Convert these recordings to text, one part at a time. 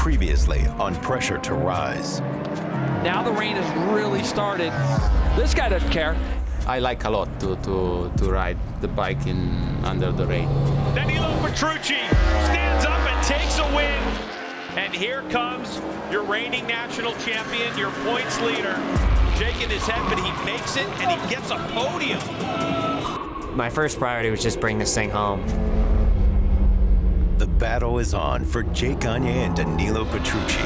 Previously on Pressure to Rise. Now the rain has really started. This guy doesn't care. I like a lot to ride the bike under the rain. Danilo Petrucci stands up and takes a win. And here comes your reigning national champion, your points leader, shaking his head, but he makes it and he gets a podium. My first priority was just bring this thing home. The battle is on for Jake Gagne and Danilo Petrucci.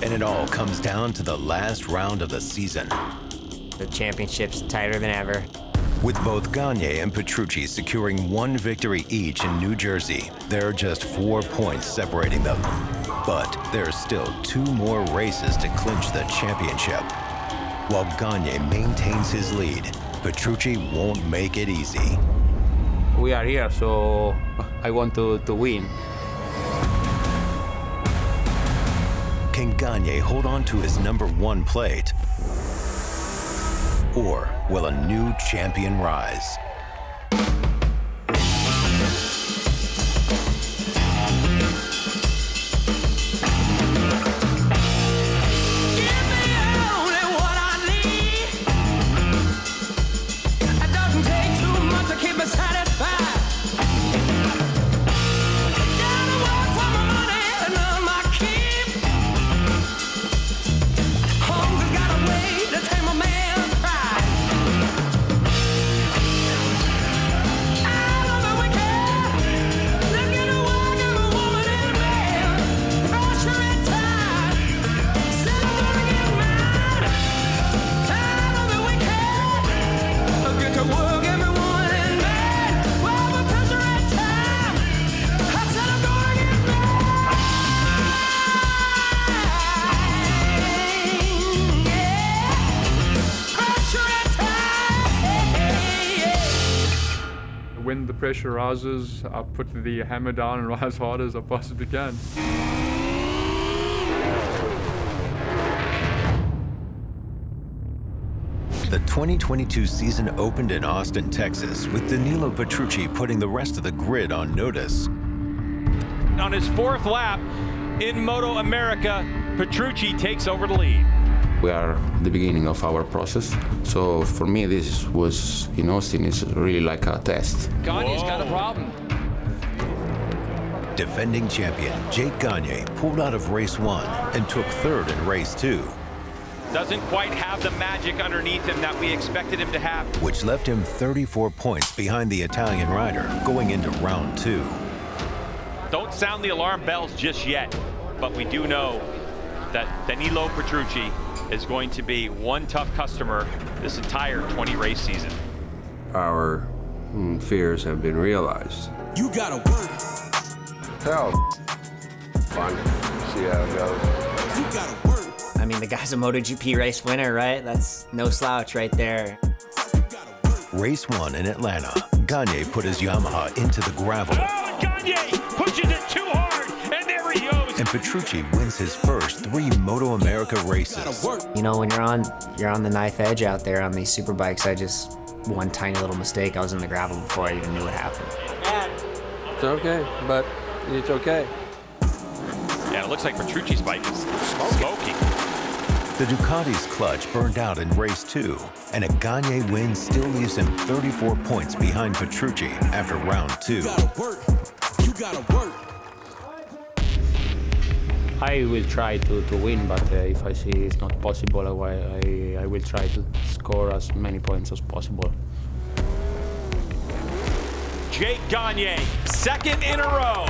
And it all comes down to the last round of the season. The championship's tighter than ever. With both Gagne and Petrucci securing one victory each in New Jersey, there are just 4 points separating them. But there's still 2 more races to clinch the championship. While Gagne maintains his lead, Petrucci won't make it easy. We are here, so I want to win. Can Gagne hold on to his #1 plate? Or will a new champion rise? When the pressure rises, I put the hammer down and ride as hard as I possibly can. The 2022 season opened in Austin, Texas, with Danilo Petrucci putting the rest of the grid on notice. On his 4th lap in MotoAmerica, Petrucci takes over the lead. We are at the beginning of our process. So for me, this was in Austin is really like a test. Gagne's got a problem. Defending champion Jake Gagne pulled out of race 1 and took 3rd in race 2. Doesn't quite have the magic underneath him that we expected him to have. Which left him 34 points behind the Italian rider going into round 2. Don't sound the alarm bells just yet, but we do know that Danilo Petrucci is going to be one tough customer this entire 20-race season. Our fears have been realized. You gotta work. Hell, fun. See how it goes. You gotta work. I mean, the guy's a MotoGP race winner, right? That's no slouch right there. Race 1 in Atlanta, Gagne put his Yamaha into the gravel. Oh, Gagne pushes it too hard, and there he goes. And Petrucci wins his first 3 MotoAmerica races. You know, when you're on the knife edge out there on these superbikes, one tiny little mistake, I was in the gravel before I even knew what happened. It's okay, but it's okay. Yeah, it looks like Petrucci's bike is smoking. The Ducati's clutch burned out in race 2, and a Gagne win still leaves him 34 points behind Petrucci after round 2. You gotta work. You gotta work. I will try to win, but if I see it's not possible, I will try to score as many points as possible. Jake Gagne, 2nd in a row.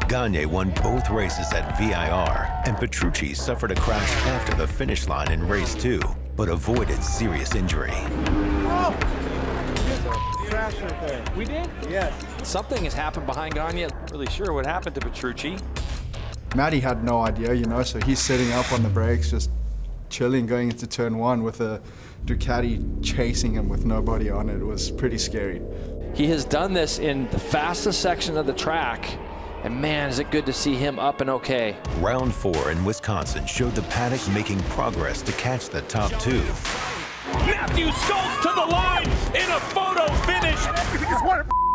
Gagne won both races at VIR, and Petrucci suffered a crash after the finish line in race 2, but avoided serious injury. Oh! Crash right there. We did? Yes. Something has happened behind Gagne. Really sure what happened to Petrucci. Matty had no idea, you know, so he's sitting up on the brakes, just chilling, going into turn 1 with a Ducati chasing him with nobody on it. It was pretty scary. He has done this in the fastest section of the track, and man, is it good to see him up and okay. Round 4 in Wisconsin showed the paddock making progress to catch the top 2. Matthew Schultz to the line in a photo finish.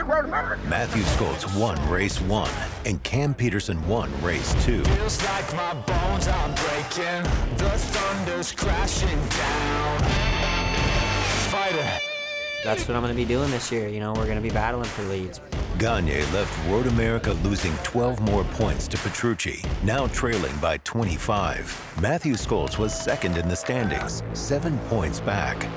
Matthew Skoltz won race 1, and Cam Peterson won race 2. Feels like my bones are breaking, the thunder's crashing down. Fighter. That's what I'm going to be doing this year. You know, we're going to be battling for leads. Gagne left MotoAmerica losing 12 more points to Petrucci, now trailing by 25. Matthew Skoltz was second in the standings, 7 points back.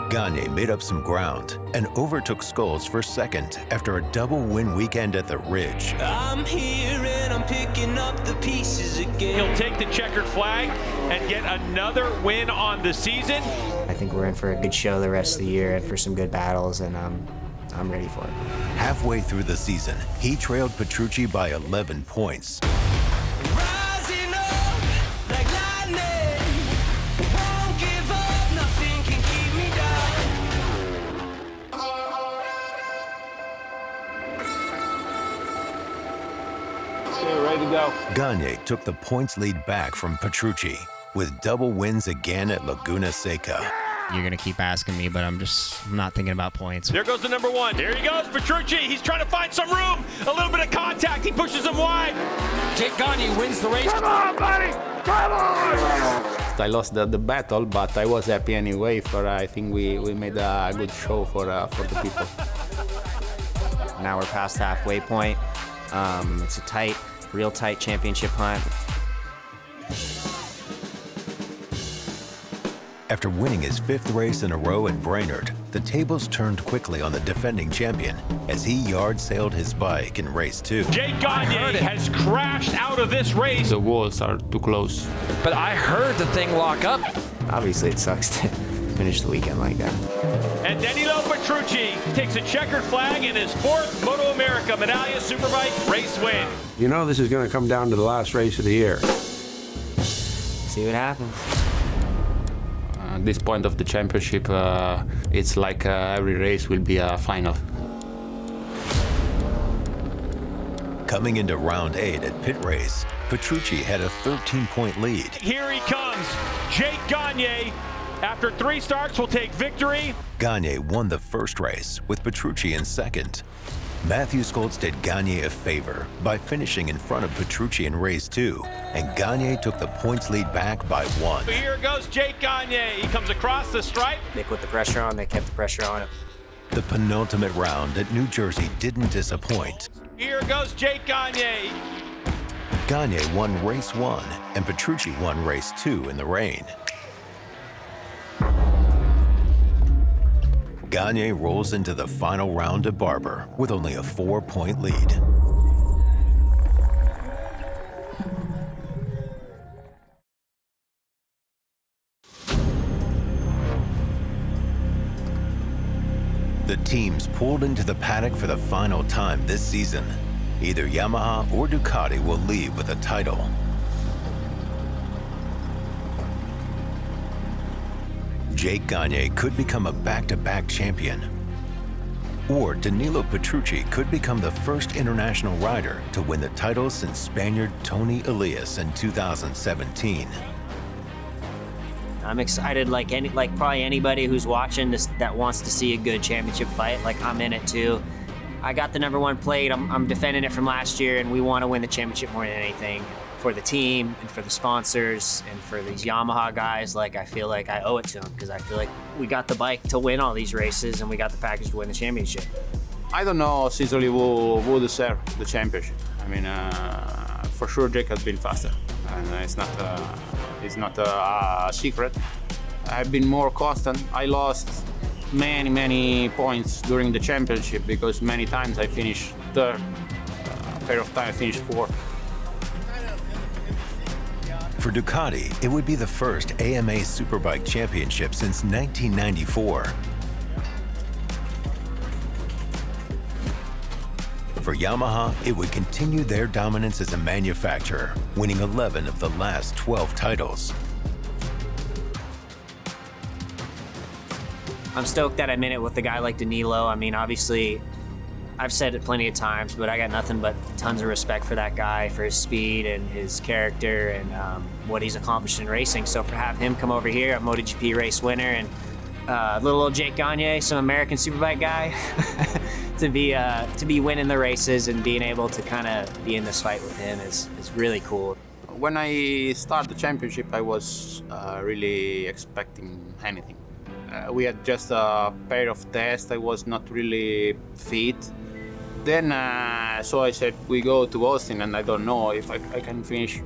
Gagne made up some ground and overtook Skoltz for second after a double-win weekend at the Ridge. I'm here and I'm picking up the pieces again. He'll take the checkered flag and get another win on the season. I think we're in for a good show the rest of the year and for some good battles, and I'm ready for it. Halfway through the season, he trailed Petrucci by 11 points. Rising up like lightning. Won't give up, nothing can keep me down. Okay, ready to go. Gagne took the points lead back from Petrucci with double wins again at Laguna Seca. You're going to keep asking me, but I'm not thinking about points. There goes the number 1. Here he goes, Petrucci. He's trying to find some room. A little bit of contact. He pushes him wide. Jake Gagne wins the race. Come on, buddy. Come on. I lost the battle, but I was happy anyway. I think we made a good show for the people. Now we're past the halfway point. It's a real tight championship hunt. After winning his 5th race in a row at Brainerd, the tables turned quickly on the defending champion as he yard-sailed his bike in race 2. Jake Gagne has crashed out of this race. The walls are too close. But I heard the thing lock up. Obviously, it sucks to finish the weekend like that. And Danilo Petrucci takes a checkered flag in his 4th MotoAmerica Medallia Superbike race win. You know this is going to come down to the last race of the year. See what happens. At this point of the championship, it's like every race will be a final. Coming into round 8 at pit race, Petrucci had a 13-point lead. Here he comes, Jake Gagne. After 3 starts, will take victory. Gagne won the first race, with Petrucci in second. Matthew Skoltz did Gagne a favor by finishing in front of Petrucci in race 2, and Gagne took the points lead back by 1. Here goes Jake Gagne. He comes across the stripe. They put the pressure on, they kept the pressure on him. The penultimate round at New Jersey didn't disappoint. Here goes Jake Gagne. Gagne won race 1, and Petrucci won race 2 in the rain. Gagne rolls into the final round at Barber with only a 4-point lead. The teams pulled into the paddock for the final time this season. Either Yamaha or Ducati will leave with a title. Jake Gagne could become a back-to-back champion. Or Danilo Petrucci could become the first international rider to win the title since Spaniard Tony Elias in 2017. I'm excited like probably anybody who's watching this that wants to see a good championship fight. Like, I'm in it too. I got the #1 plate. I'm defending it from last year, and we want to win the championship more than anything. For the team and for the sponsors and for these Yamaha guys, like, I feel like I owe it to them because I feel like we got the bike to win all these races and we got the package to win the championship. I don't know sincerely who deserves the championship. I mean, for sure Jake has been faster, and it's not a secret. I've been more constant. I lost many points during the championship because many times I finished 3rd. A pair of times I finished 4th. For Ducati, it would be the first AMA Superbike Championship since 1994. For Yamaha, it would continue their dominance as a manufacturer, winning 11 of the last 12 titles. I'm stoked that I'm in it with a guy like Danilo. I mean, obviously, I've said it plenty of times, but I got nothing but tons of respect for that guy, for his speed and his character and what he's accomplished in racing. So for have him come over here, a MotoGP race winner, and little old Jake Gagne, some American Superbike guy, to be winning the races and being able to kind of be in this fight with him is really cool. When I started the championship, I was really expecting anything. We had just a pair of tests. I was not really fit. Then, so I said, we go to Austin, and I don't know if I can finish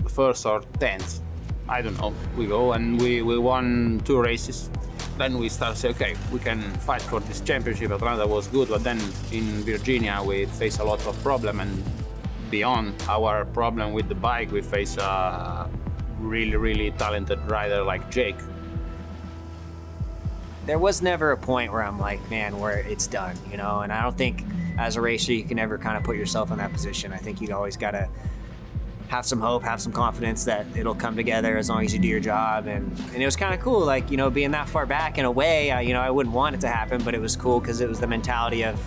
first or 10th. I don't know. We go, and we won 2 races. Then we start to say, okay, we can fight for this championship. Atlanta was good, but then in Virginia, we face a lot of problem, and beyond our problem with the bike, we face a really, really talented rider like Jake. There was never a point where I'm like, man, where it's done, you know? And I don't think as a racer you can ever kind of put yourself in that position. I think you always got to have some hope, have some confidence that it'll come together as long as you do your job. And it was kind of cool, like, you know, being that far back in a way, I wouldn't want it to happen, but it was cool because it was the mentality of,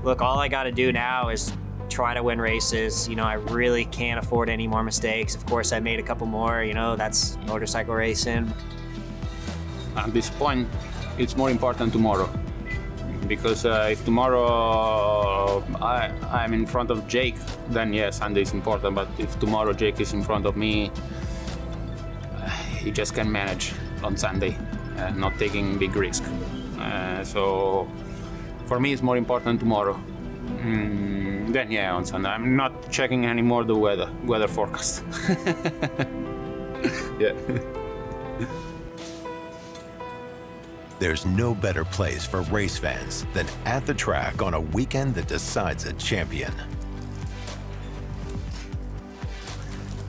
look, all I got to do now is try to win races. You know, I really can't afford any more mistakes. Of course, I made a couple more, you know, that's motorcycle racing. At this point, it's more important tomorrow. Because if tomorrow I'm in front of Jake, then yeah, Sunday is important. But if tomorrow Jake is in front of me, he just can manage on Sunday, not taking big risk. So for me, it's more important tomorrow. Then yeah, on Sunday, I'm not checking anymore the weather forecast. Yeah. There's no better place for race fans than at the track on a weekend that decides a champion.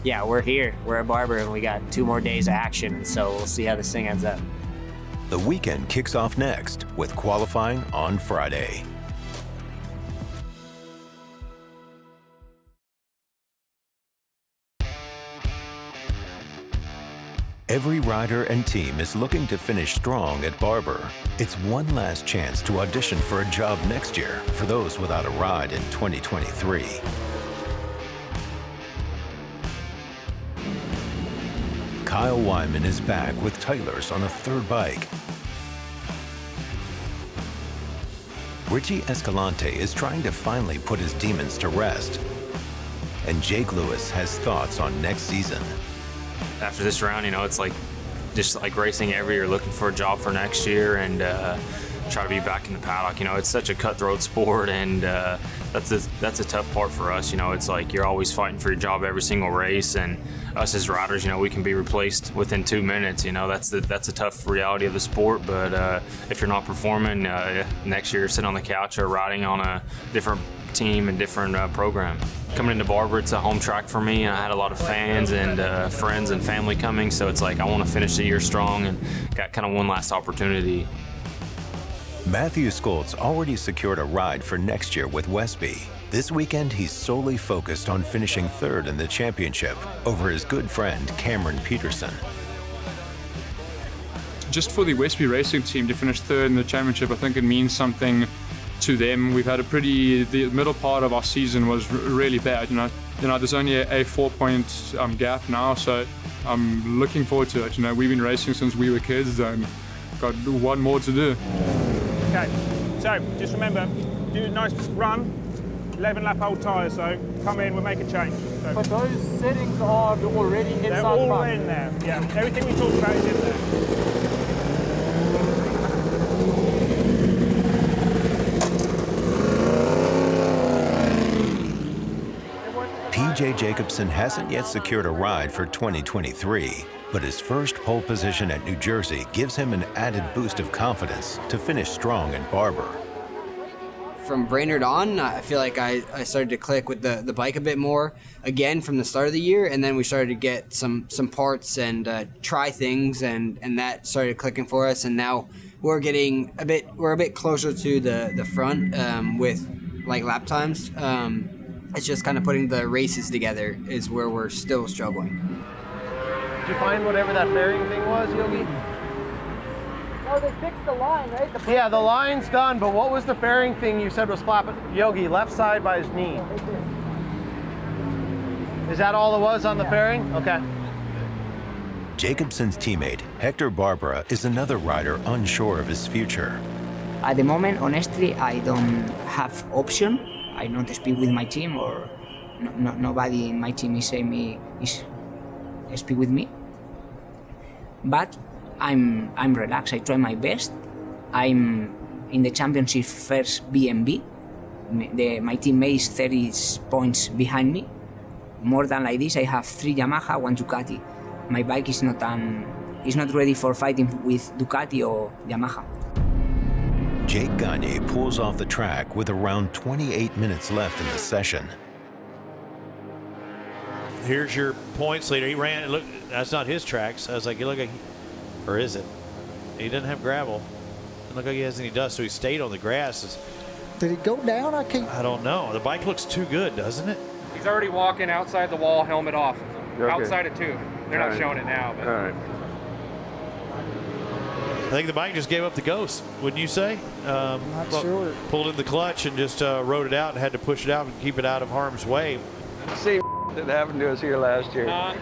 Yeah, we're here. We're at Barber, and we got 2 more days of action, and so we'll see how this thing ends up. The weekend kicks off next with qualifying on Friday. Every rider and team is looking to finish strong at Barber. It's one last chance to audition for a job next year for those without a ride in 2023. Kyle Wyman is back with Tyler's on a 3rd bike. Richie Escalante is trying to finally put his demons to rest. And Jake Lewis has thoughts on next season. After this round, you know, it's like just like racing every year, looking for a job for next year and try to be back in the paddock. You know, it's such a cutthroat sport, and that's a tough part for us. You know, it's like you're always fighting for your job every single race, and us as riders, you know, we can be replaced within 2 minutes. You know, that's a tough reality of the sport. But if you're not performing, next year, sit on the couch or riding on a different team and different program. Coming into Barber, it's a home track for me. I had a lot of fans and friends and family coming, so it's like I want to finish the year strong and got kind of one last opportunity. Matthew Skoltz already secured a ride for next year with Westby. This weekend, he's solely focused on finishing 3rd in the championship over his good friend Cameron Peterson. Just for the Westby racing team to finish 3rd in the championship, I think it means something to them. We've had the middle part of our season was really bad. You know, there's only a 4-point gap now, so I'm looking forward to it. You know, we've been racing since we were kids, and got 1 more to do. Okay, so just remember, do a nice run, 11 lap old tyres, so come in, we'll make a change. So, but those settings are already inside. They're all in there. Yeah, everything we talked about is in there. PJ Jacobsen hasn't yet secured a ride for 2023, but his first pole position at New Jersey gives him an added boost of confidence to finish strong at Barber. From Brainerd on, I feel like I started to click with the bike a bit more again from the start of the year, and then we started to get some parts and try things, and that started clicking for us, and now we're a bit closer to the front with like lap times. It's just kind of putting the races together is where we're still struggling. Did you find whatever that fairing thing was, Yogi? Oh, they fixed the line, right? Yeah, the line's done, but what was the fairing thing you said was flapping? Yogi, left side by his knee. Is that all it was on the fairing? Okay. Jacobsen's teammate, Hector Barbera, is another rider unsure of his future. At the moment, honestly, I don't have option. I don't speak with my team, or nobody in my team is saying me speak with me. But I'm relaxed. I try my best. I'm in the championship first BMB. My teammate is 30 points behind me. More than like this, I have 3 Yamaha, 1 Ducati. My bike is not ready for fighting with Ducati or Yamaha. Jake Gagne pulls off the track with around 28 minutes left in the session. Here's your points leader. He ran. Look, that's not his tracks. I was like, you look like, or is it? He doesn't have gravel. Doesn't look like he has any dust, so he stayed on the grass. Did it go down? I don't know. The bike looks too good, doesn't it? He's already walking outside the wall, helmet off. Okay. Outside of 2. They're not showing it now. But. All right. I think the bike just gave up the ghost, wouldn't you say? Not sure. Pulled in the clutch and just rode it out and had to push it out and keep it out of harm's way. Same that happened to us here last year. Yeah.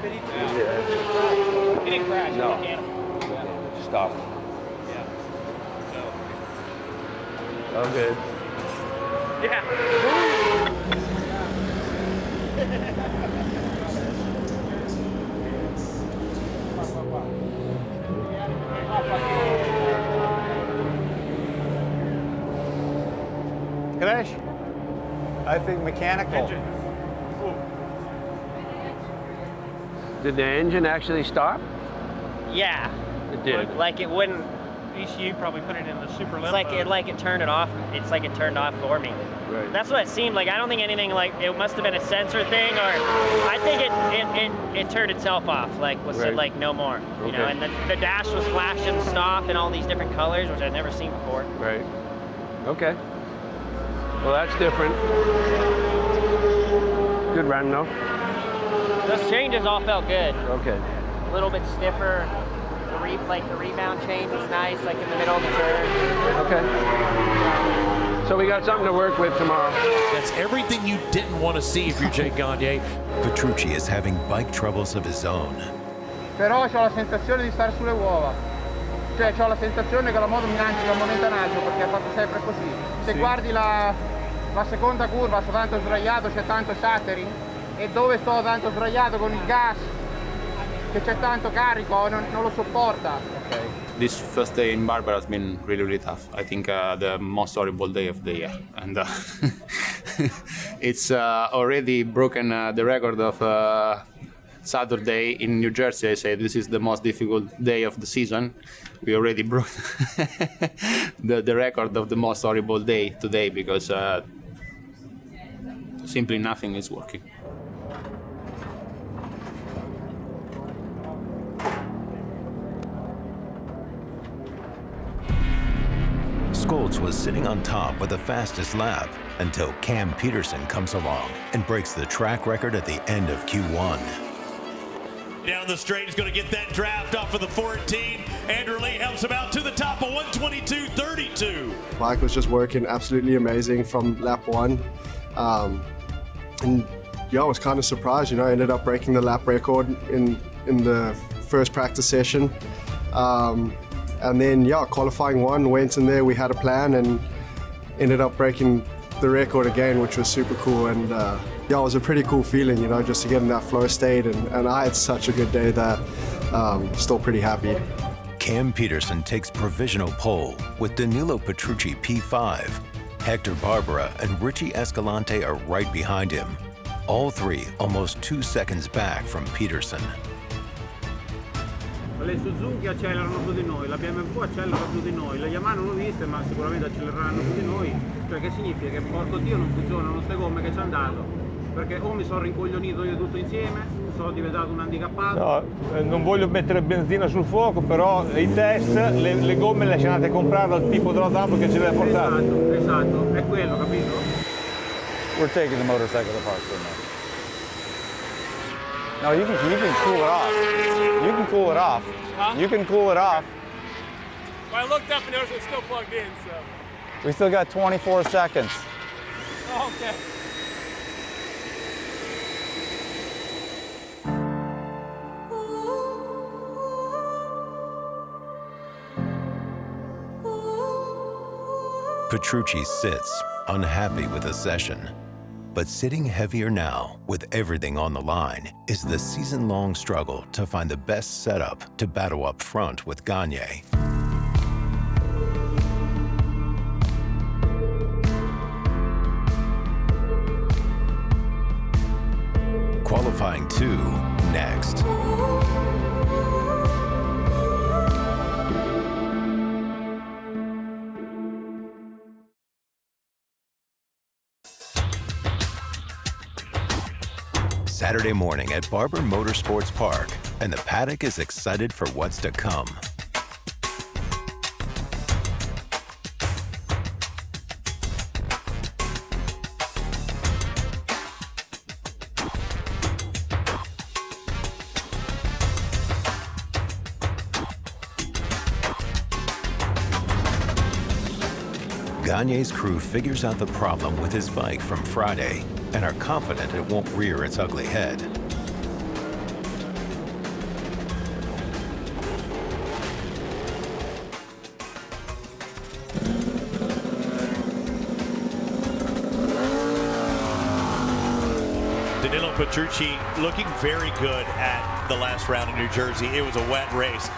He didn't crash. No. Yeah. Stop. Yeah. So. Oh, good. Yeah. Crash? I think mechanical. Did the engine actually stop? Yeah. It did. Like it wouldn't. ECU probably put it in the super limp. It's like it turned it off. It's like it turned off for me. Right. That's what it seemed like. I don't think anything like it must have been a sensor thing, or I think it turned itself off. Like said like no more. You know, and the dash was flashing stop in all these different colors, which I'd never seen before. Right. Okay. Well, that's different. Good run, though. Those changes all felt good. Okay. A little bit stiffer. The rebound change was nice, like in the middle of the turn. Okay. So we got something to work with tomorrow. That's everything you didn't want to see if you're Jake Gagne. Petrucci is having bike troubles of his own. Però ho la sensazione di stare sulle uova. Cioè ho la sensazione che la moto mi lanci dal momentanaggio, perché ha fatto sempre così. Se guardi la seconda curva, sto tanto sdraiato, c'è tanto shattering, e dove sto tanto sdraiato con il gas, che c'è tanto carico, non lo sopporta. Okay. This first day in Barber has been really, really tough. I think the most horrible day of the year. And it's already broken the record of Saturday in New Jersey. I say this is the most difficult day of the season. We already broke the record of the most horrible day today because simply nothing is working. Scholz was sitting on top with the fastest lap until Cam Peterson comes along and breaks the track record at the end of Q1. Down the straight, he's going to get that draft off of the 14. Andrew Lee helps him out to the top of 122.32. Bike was just working absolutely amazing from lap 1. And yeah, I was kind of surprised, you know, I ended up breaking the lap record in the first practice session. And then, yeah, qualifying 1, went in there, we had a plan and ended up breaking the record again, which was super cool. And yeah, it was a pretty cool feeling, you know, just to get in that flow state. And I had such a good day that still pretty happy. Cam Peterson takes provisional pole with Danilo Petrucci P5. Hector Barbera and Richie Escalante are right behind him. All three almost 2 seconds back from Peterson. Le Suzuki accelerano su di noi, la BMW accelera su di noi, le Yamaha non l'ho viste ma sicuramente accelereranno su di noi, cioè che significa che porco Dio non funzionano queste gomme che ci hanno dato, perché o mi sono rincoglionito io tutto insieme, sono diventato un handicappato. No, non voglio mettere benzina sul fuoco, però i test, le gomme le ci andate a comprare al tipo della Zambo che ci deve portare. Esatto, è quello, capito? We're taking the motorcycle apart for now. No, you can cool it off. You can cool it off. Huh? You can cool it off. Well, I looked up and noticed it's still plugged in, so. We still got 24 seconds. Oh, okay. Petrucci sits, unhappy with the session. But sitting heavier now, with everything on the line, is the season-long struggle to find the best setup to battle up front with Gagne. Qualifying 2 next. Saturday morning at Barber Motorsports Park, and the paddock is excited for what's to come. Gagne's crew figures out the problem with his bike from Friday and are confident it won't rear its ugly head. Danilo Petrucci looking very good at the last round in New Jersey. It was a wet race.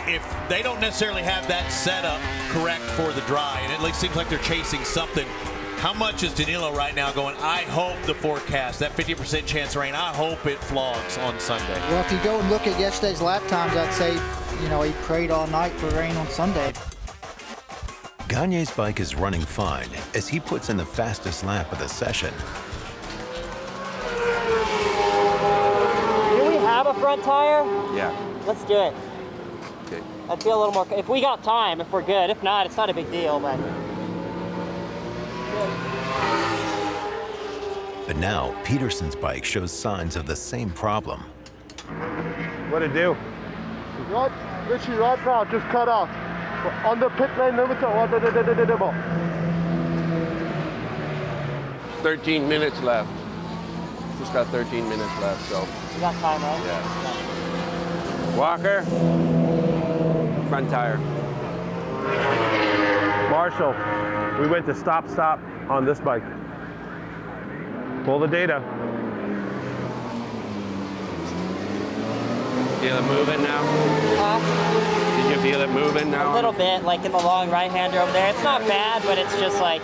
If they don't necessarily have that setup correct for the dry, and it at least seems like they're chasing something, how much is Danilo right now going, I hope the forecast, that 50% chance of rain, I hope it flogs on Sunday? Well, if you go and look at yesterday's lap times, I'd say, he prayed all night for rain on Sunday. Gagne's bike is running fine as he puts in the fastest lap of the session. Do we have a front tire? Yeah. Let's do it. Okay. I'd feel a little more, if we got time, if we're good. If not, it's not a big deal, but. But now, Peterson's bike shows signs of the same problem. What'd it do? Literally right now, just cut off. On the pit lane limiter. 13 minutes left. Just got 13 minutes left, so. You got time, right? Yeah. Walker, front tire. Marshall, we went to stop on this bike. Pull the data. Feel it moving now? Did you feel it moving now? A little bit, like in the long right-hander over there. It's not bad, but it's just like,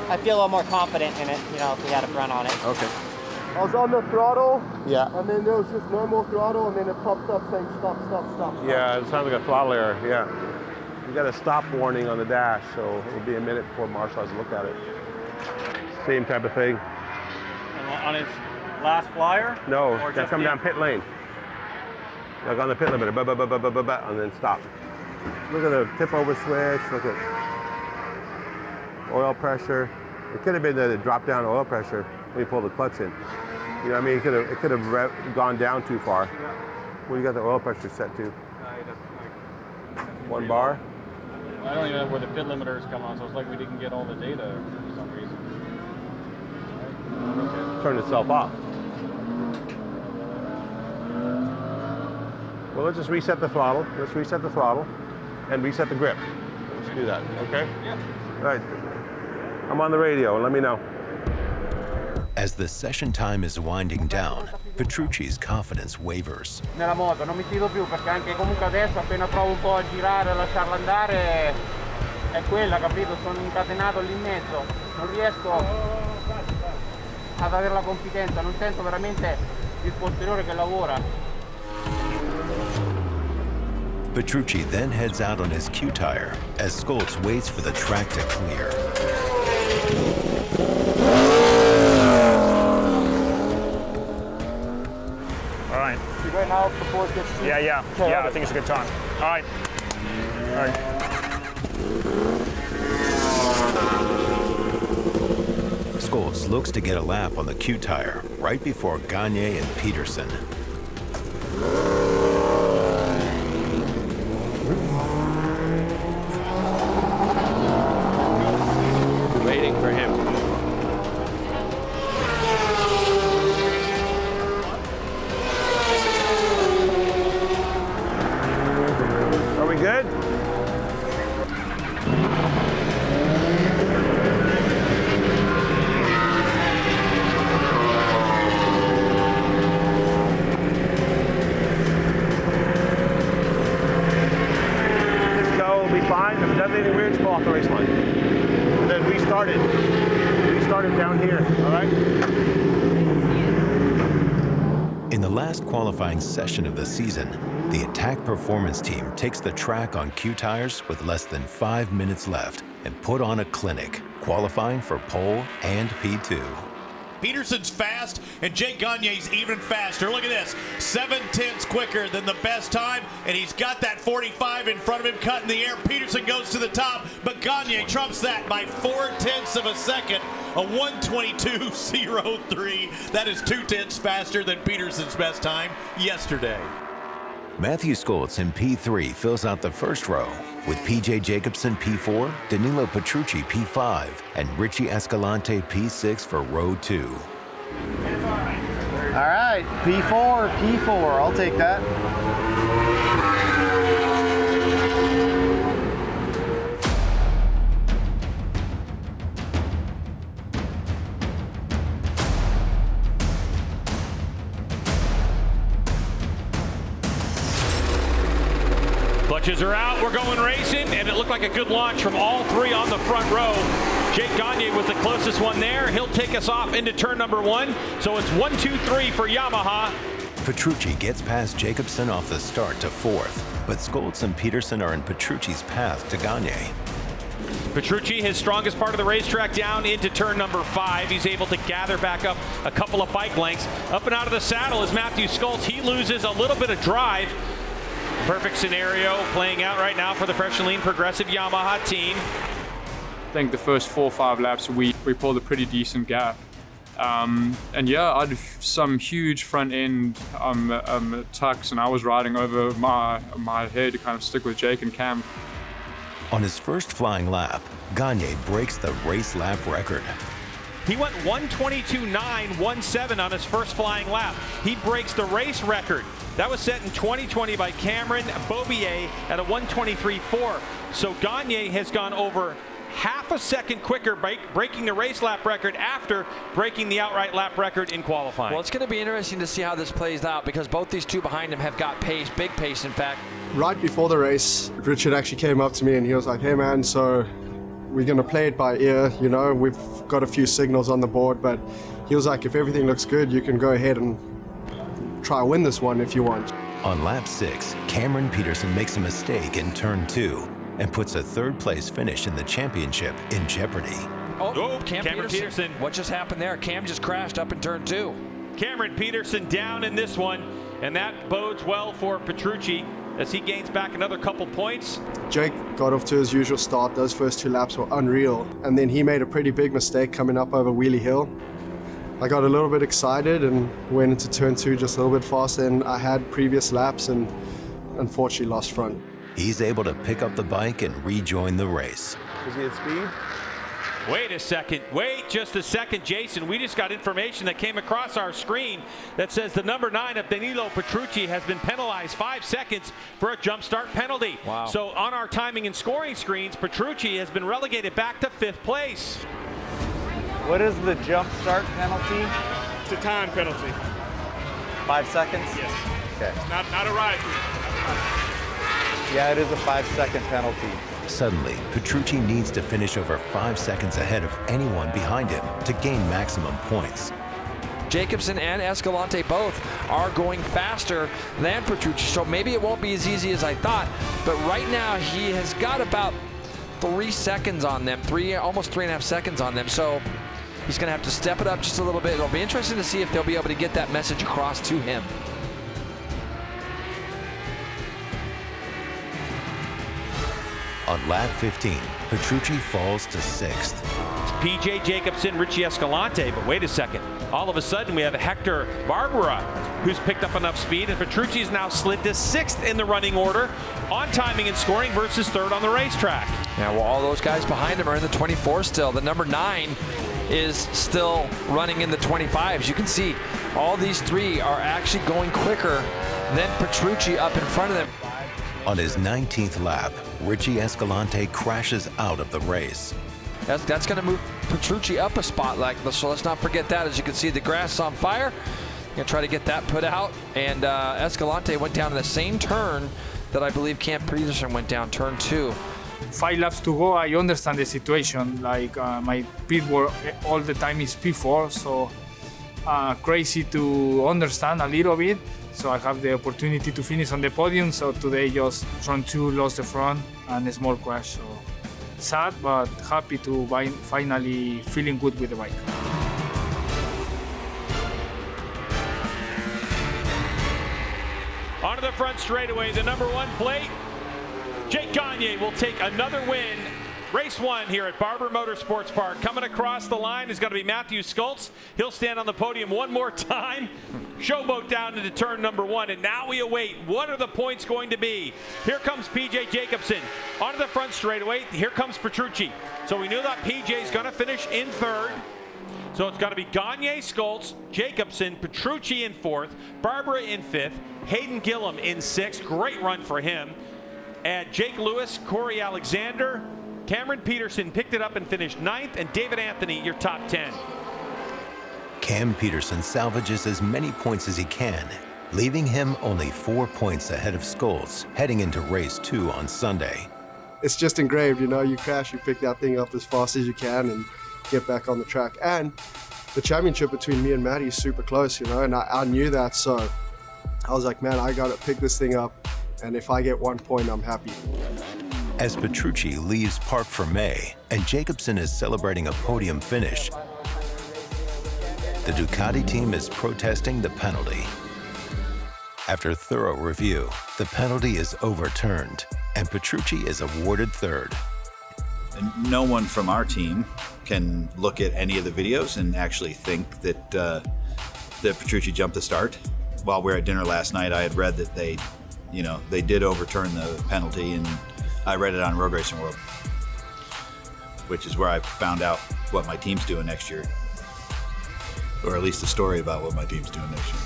I feel a little more confident in it, if we had a front on it. Okay. I was on the throttle. Yeah. And then there was just normal throttle, and then it popped up saying stop. Yeah, it sounds like a throttle error, yeah. You got a stop warning on the dash, so it'll be a minute before Marshall has a look at it. Same type of thing. On his last flyer? No, that's coming down pit lane. Like on the pit limiter, and then stop. Look at the tip over switch, look at oil pressure. It could have been the drop down oil pressure when you pull the clutch in. You know what I mean? It could have gone down too far. What do you got the oil pressure set to? 1 bar? I don't even know where the pit limiters come on, so it's like we didn't get all the data for some reason. Okay. Turned itself off. Well, let's just reset the throttle. Let's reset the throttle and reset the grip. Let's do that, okay? Yeah. All right. I'm on the radio, let me know. As the session time is winding down, Petrucci's confidence wavers. Nella moto non mi fido più perché anche comunque adesso appena provo un po' a girare e lasciarla andare è quella, capito? Sono incatenato lì in mezzo, non riesco ad avere la confidenza, non sento veramente il posteriore che lavora. Petrucci then heads out on his Q tire as Scholz waits for the track to clear. All right. You going out before it gets too... Yeah, I think it's a good time. All right. Scholz looks to get a lap on the Q tire right before Gagne and Peterson. Waiting for him. Are we good? started down here, all right? In the last qualifying session of the season, the Attack Performance team takes the track on Q tires with less than 5 minutes left and put on a clinic, qualifying for pole and P2. Peterson's fast, and Jake Gagne's even faster. Look at this, 7/10 quicker than the best time, and he's got that 45 in front of him, cut in the air. Peterson goes to the top, but Gagne trumps that by 0.4 of a second, a 1:22.03. That is 2/10 faster than Peterson's best time yesterday. Matthew Skoltz in P3 fills out the first row, with PJ Jacobsen P4, Danilo Petrucci P5, and Richie Escalante P6 for row 2. All right, P4, I'll take that. Clutches are out, we're going racing, and it looked like a good launch from all three on the front row. Jake Gagne was the closest one there. He'll take us off into turn number 1. So it's 1, 2, 3 for Yamaha. Petrucci gets past Jacobsen off the start to 4th, but Skoltz and Peterson are in Petrucci's path to Gagne. Petrucci, his strongest part of the racetrack, down into turn number 5. He's able to gather back up a couple of bike lengths. Up and out of the saddle is Matthew Skoltz. He loses a little bit of drive. Perfect scenario playing out right now for the fresh and lean progressive Yamaha team. I think the first 4 or 5 laps we pulled a pretty decent gap. And yeah, I had some huge front end tucks, and I was riding over my head to kind of stick with Jake and Cam. On his first flying lap, Gagne breaks the race lap record. He went 1:22.917 on his first flying lap. He breaks the race record. That was set in 2020 by Cameron Bobier at a 1:23.4. So Gagne has gone over half a second quicker, breaking the race lap record after breaking the outright lap record in qualifying. Well, it's going to be interesting to see how this plays out, because both these two behind him have got pace, big pace in fact. Right before the race, Richard actually came up to me and he was like, "Hey man, so we're going to play it by ear, you know, we've got a few signals on the board," but he was like, "If everything looks good, you can go ahead and try win this one if you want." On lap 6, Cameron Peterson makes a mistake in turn 2 and puts a 3rd place finish in the championship in jeopardy. Oh, Cameron Peterson. What just happened there? Cam just crashed up in turn 2. Cameron Peterson down in this one, and that bodes well for Petrucci as he gains back another couple points. Jake got off to his usual start. Those first 2 laps were unreal, and then he made a pretty big mistake coming up over Wheelie Hill. I got a little bit excited and went into turn 2 just a little bit faster than I had previous laps, and unfortunately lost front. He's able to pick up the bike and rejoin the race. Is he at speed? Wait a second, wait just a second, Jason. We just got information that came across our screen that says the number 9 of Danilo Petrucci has been penalized 5 seconds for a jump start penalty. Wow. So on our timing and scoring screens, Petrucci has been relegated back to 5th place. What is the jump start penalty? It's a time penalty. 5 seconds? Yes. Okay. Not a ride. Yeah, it is a 5-second penalty. Suddenly, Petrucci needs to finish over 5 seconds ahead of anyone behind him to gain maximum points. Jacobsen and Escalante both are going faster than Petrucci, so maybe it won't be as easy as I thought, but right now he has got about 3 seconds on them, almost 3.5 seconds on them, so he's going to have to step it up just a little bit. It'll be interesting to see if they'll be able to get that message across to him. On lap 15, Petrucci falls to 6th. It's PJ Jacobsen, Richie Escalante, but wait a second. All of a sudden we have Hector Barbera, who's picked up enough speed, and Petrucci is now slid to 6th in the running order on timing and scoring versus 3rd on the racetrack. Yeah, well, all those guys behind him are in the 24 still. The number 9 is still running in the 25s. You can see all these 3 are actually going quicker than Petrucci up in front of them. On his 19th lap, Richie Escalante crashes out of the race. That's going to move Petrucci up a spot, so let's not forget that. As you can see, the grass is on fire. Going to try to get that put out, and Escalante went down in the same turn that I believe Cam Peterson went down, turn 2. 5 laps to go, I understand the situation. Like my pit wall all the time is P4, so crazy to understand a little bit. So I have the opportunity to finish on the podium. So today just front 2 lost the front and a small crash. So sad, but happy to finally feeling good with the bike. Onto the front straightaway, the number 1 plate. Jake Gagne will take another win. Race 1 here at Barber Motorsports Park. Coming across the line is going to be Matthew Schultz. He'll stand on the podium one more time. Showboat down into turn number 1, and now we await what are the points going to be. Here comes PJ Jacobsen onto the front straightaway. Here comes Petrucci. So we knew that PJ is going to finish in 3rd. So it's got to be Gagne, Schultz, Jacobsen, Petrucci in 4th, Barbara in 5th, Hayden Gillum in 6th. Great run for him. And Jake Lewis, Corey Alexander, Cameron Peterson picked it up and finished 9th, and David Anthony, your top 10. Cam Peterson salvages as many points as he can, leaving him only 4 points ahead of Scholes heading into race 2 on Sunday. It's just engraved, you know, you crash, you pick that thing up as fast as you can and get back on the track. And the championship between me and Matty is super close, you know, and I knew that, so I was like, man, I gotta pick this thing up, and if I get 1 point, I'm happy. As Petrucci leaves Park for May and Jacobsen is celebrating a podium finish, the Ducati team is protesting the penalty. After thorough review, the penalty is overturned and Petrucci is awarded 3rd. No one from our team can look at any of the videos and actually think that that Petrucci jumped the start. While we were at dinner last night, I had read that they did overturn the penalty, and I read it on Road Racing World, which is where I found out what my team's doing next year, or at least a story about what my team's doing next year.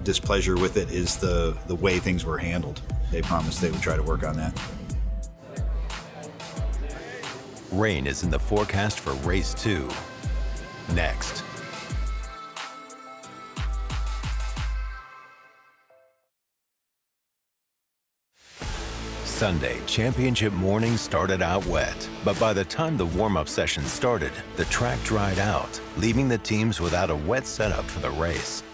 Displeasure with it is the way things were handled. They promised they would try to work on that. Rain is in the forecast for race 2. Next. Sunday, championship morning started out wet, but by the time the warm-up session started, the track dried out, leaving the teams without a wet setup for the race.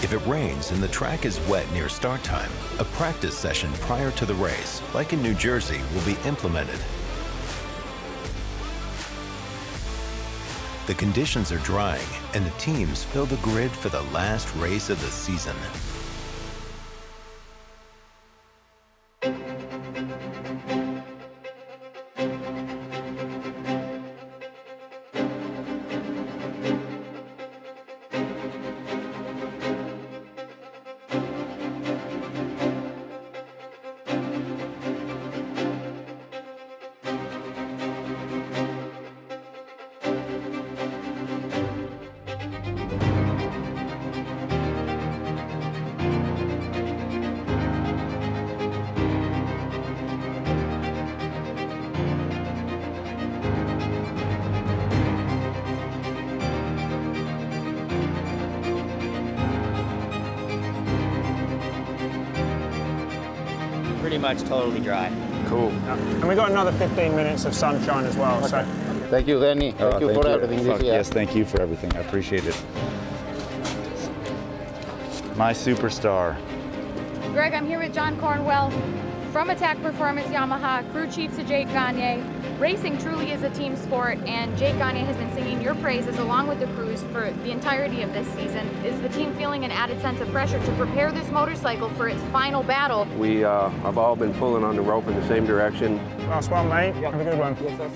If it rains and the track is wet near start time, a practice session prior to the race, like in New Jersey, will be implemented. The conditions are drying, and the teams fill the grid for the last race of the season. Pretty much totally dry. Cool. And we got another 15 minutes of sunshine as well. So. Thank you, Danny. Thank you for everything this year. Yes, thank you for everything. I appreciate it. My superstar. Greg, I'm here with John Cornwell from Attack Performance Yamaha, crew chief to Jake Gagne. Racing truly is a team sport, and Jake Gagne has been singing your praises along with the crews for the entirety of this season. Is the team feeling an added sense of pressure to prepare this motorcycle for its final battle? We have all been pulling on the rope in the same direction. Last one, mate. Have a good one. Yes, sir.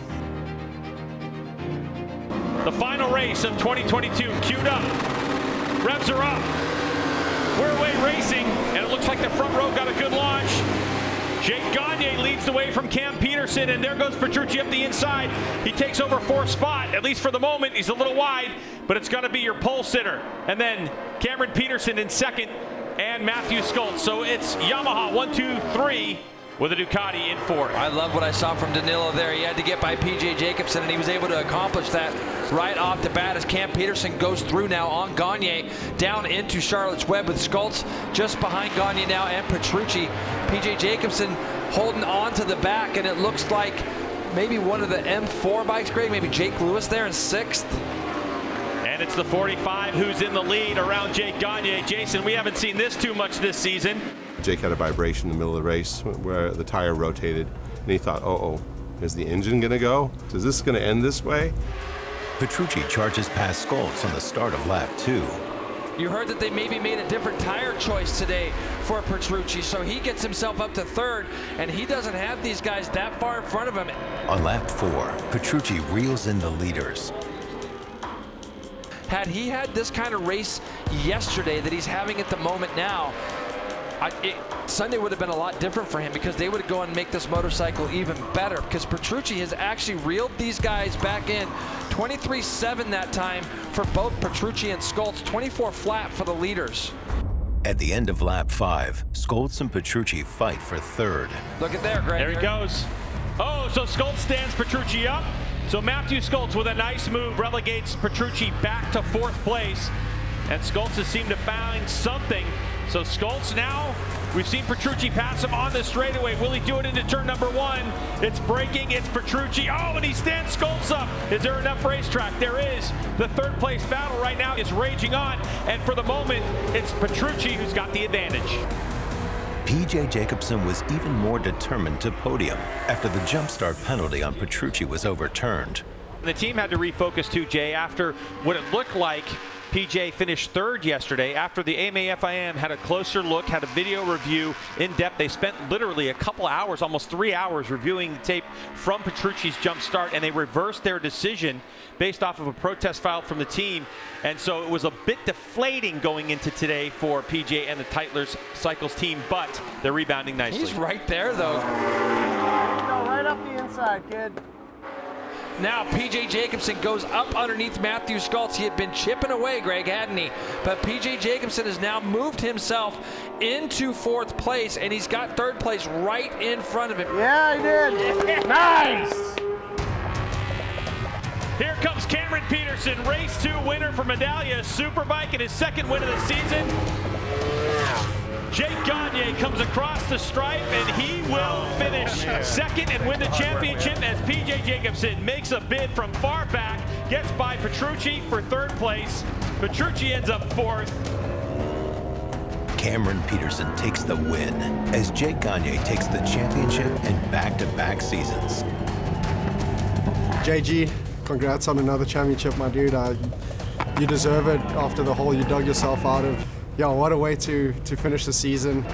The final race of 2022 queued up. Revs are up. We're away racing, and it looks like the front row got a good launch. Jake Gagne leads the way from Cam Peterson, and there goes Petrucci up the inside. He takes over 4th spot, at least for the moment. He's a little wide, but it's going to be your pole sitter. And then Cameron Peterson in 2nd, and Matthew Schultz. So it's Yamaha 1, 2, 3 with a Ducati in fourth. I love what I saw from Danilo there. He had to get by P.J. Jacobsen, and he was able to accomplish that right off the bat as Cam Peterson goes through now on Gagne down into Charlotte's Web with Schultz just behind Gagne now and Petrucci. P.J. Jacobsen holding on to the back, and it looks like maybe one of the M4 bikes, Greg, maybe Jake Lewis there in 6th. And it's the 45 who's in the lead around Jake Gagne. Jason, we haven't seen this too much this season. Jake had a vibration in the middle of the race where the tire rotated, and he thought, uh-oh, is the engine gonna go? Is this gonna end this way? Petrucci charges past Schultz on the start of lap 2. You heard that they maybe made a different tire choice today for Petrucci, so he gets himself up to 3rd, and he doesn't have these guys that far in front of him. On lap 4, Petrucci reels in the leaders. Had he had this kind of race yesterday that he's having at the moment now, Sunday would have been a lot different for him, because they would go and make this motorcycle even better, because Petrucci has actually reeled these guys back in. 23.7 that time for both Petrucci and Schultz, 24 flat for the leaders. At the end of lap 5, Schultz and Petrucci fight for 3rd. Look at there, Greg. There he goes. Oh, so Schultz stands Petrucci up. So Matthew Schultz with a nice move relegates Petrucci back to 4th place. And Schultz has seemed to find something. So Schultz now, we've seen Petrucci pass him on the straightaway. Will he do it into turn number 1? It's braking, it's Petrucci. Oh, and he stands Schultz up. Is there enough racetrack? There is. The 3rd place battle right now is raging on. And for the moment, it's Petrucci who's got the advantage. P.J. Jacobsen was even more determined to podium after the jump start penalty on Petrucci was overturned. The team had to refocus too, Jay, after what it looked like PJ finished 3rd yesterday. After the AMA FIM had a closer look, had a video review in depth. They spent literally a couple hours, almost 3 hours, reviewing the tape from Petrucci's jump start, and they reversed their decision based off of a protest filed from the team. And so it was a bit deflating going into today for PJ and the Tytlers Cycles team, but they're rebounding nicely. He's right there, though. No, right up the inside, kid. Now P.J. Jacobsen goes up underneath Matthew Schultz. He had been chipping away, Greg, hadn't he? But P.J. Jacobsen has now moved himself into 4th place, and he's got 3rd place right in front of him. Yeah, he did. Nice. Here comes Cameron Peterson, race 2 winner for Medallia Superbike and his 2nd win of the season. Jake Gagne comes across the stripe, and he will finish 2nd and win the championship as P.J. Jacobsen makes a bid from far back, gets by Petrucci for 3rd place. Petrucci ends up 4th. Cameron Peterson takes the win as Jake Gagne takes the championship in back-to-back seasons. JG, congrats on another championship, my dude. You deserve it after the hole you dug yourself out of. Yeah, what a way to finish the season.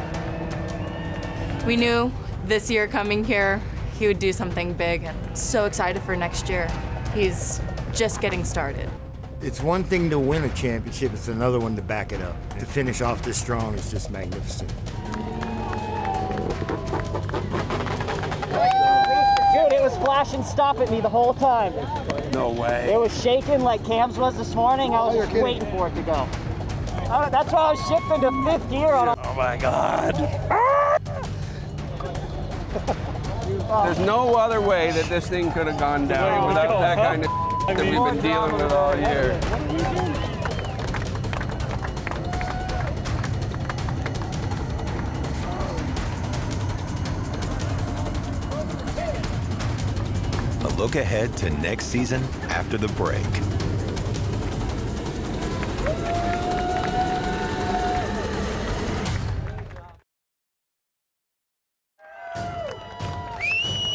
We knew this year coming here, he would do something big, and so excited for next year. He's just getting started. It's one thing to win a championship, it's another one to back it up. To finish off this strong is just magnificent. Dude, it was flashing stop at me the whole time. No way. It was shaking like Cam's was this morning. I was just waiting for it to go. That's why I was shifting to 5th gear. Oh my God. There's no other way that this thing could have gone down without that kind of that we've been dealing with all year. A look ahead to next season after the break.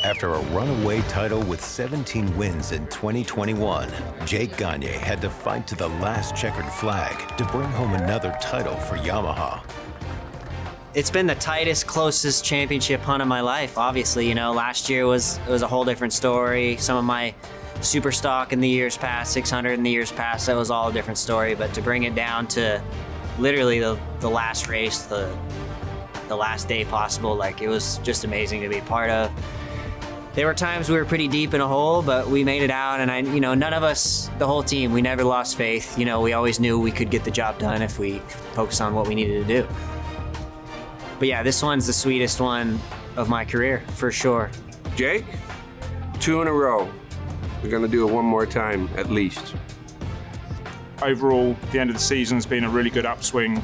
After a runaway title with 17 wins in 2021, Jake Gagne had to fight to the last checkered flag to bring home another title for Yamaha. It's been the tightest, closest championship hunt of my life. Obviously, last year was a whole different story. Some of my super stock in the years past, 600 in the years past, that was all a different story. But to bring it down to literally the last race, the last day possible, it was just amazing to be a part of. There were times we were pretty deep in a hole, but we made it out, and none of us, the whole team, we never lost faith. We always knew we could get the job done if we focused on what we needed to do. But yeah, this one's the sweetest one. of my career, for sure. Jake, 2 in a row. We're going to do it one more time, at least. Overall, the end of the season's been a really good upswing,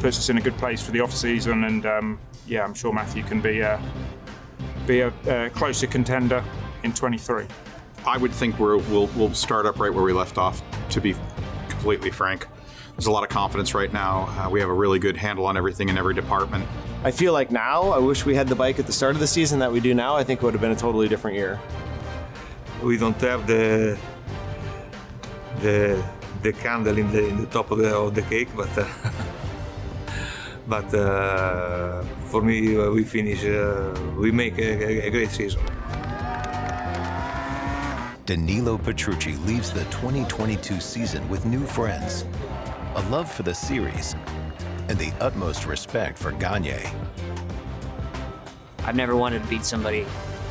puts us in a good place for the off-season, and yeah, I'm sure Matthew can be a closer contender in 23. I would think we'll start up right where we left off, to be completely frank. There's a lot of confidence right now. We have a really good handle on everything in every department. I feel like now, I wish we had the bike at the start of the season that we do now. I think it would have been a totally different year. We don't have the candle in the top of the cake, but for me, we finish. We make a great season. Danilo Petrucci leaves the 2022 season with new friends, a love for the series, and the utmost respect for Gagne. I've never wanted to beat somebody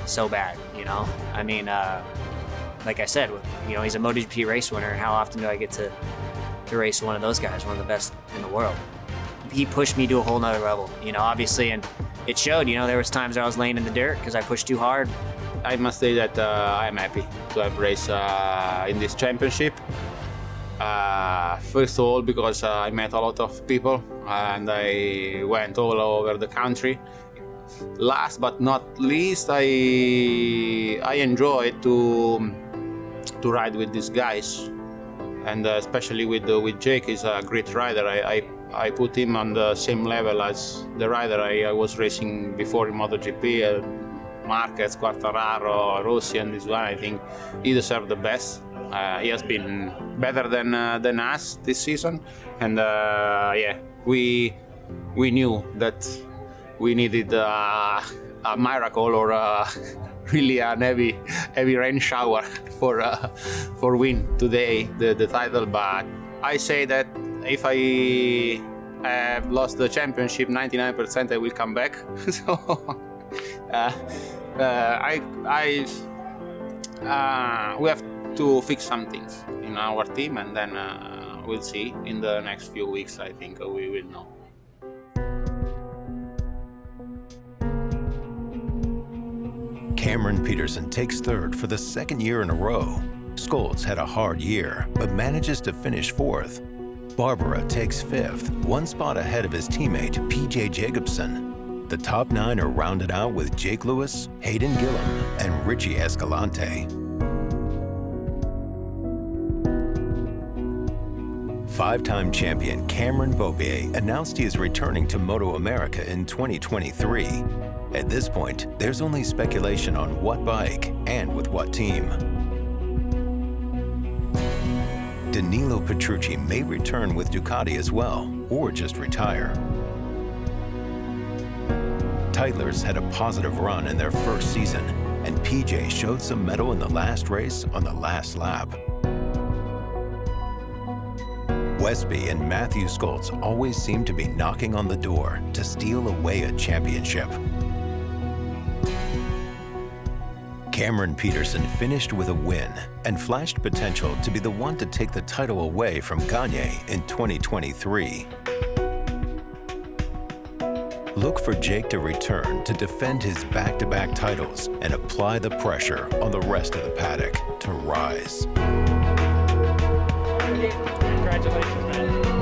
so bad, you know? I mean, like I said, you know, he's a MotoGP race winner, and how often do I get to race one of those guys, one of the best in the world? He pushed me to a whole nother level, you know, obviously, and it showed, you know, there was times I was laying in the dirt because I pushed too hard. I must say that I'm happy to have raced in this championship. First of all, because I met a lot of people and I went all over the country. Last but not least, I enjoyed to ride with these guys, and especially with Jake. He's a great rider. I put him on the same level as the rider I was racing before in MotoGP. Marquez, Quartararo, Rossi, and this one. I think he deserved the best. He has been better than us this season, and yeah, we knew that we needed a miracle or really an heavy rain shower for win today the title. But I say that if I have lost the championship, 99% I will come back. So. We have to fix some things in our team, and then we'll see in the next few weeks. I think we will know. Cameron Peterson takes third for the second year in a row. Scholes had a hard year, but manages to finish fourth. Barbara takes fifth, one spot ahead of his teammate P.J. Jacobsen. The top 9 are rounded out with Jake Lewis, Hayden Gillum, and Richie Escalante. 5-time champion Cameron Beaubier announced he is returning to MotoAmerica in 2023. At this point, there's only speculation on what bike and with what team. Danilo Petrucci may return with Ducati as well, or just retire. Tytlers had a positive run in their first season, and PJ showed some mettle in the last race on the last lap. Westby and Matthew Scholes always seem to be knocking on the door to steal away a championship. Cameron Peterson finished with a win and flashed potential to be the one to take the title away from Gagne in 2023. Look for Jake to return to defend his back-to-back titles and apply the pressure on the rest of the paddock to rise. Congratulations, man.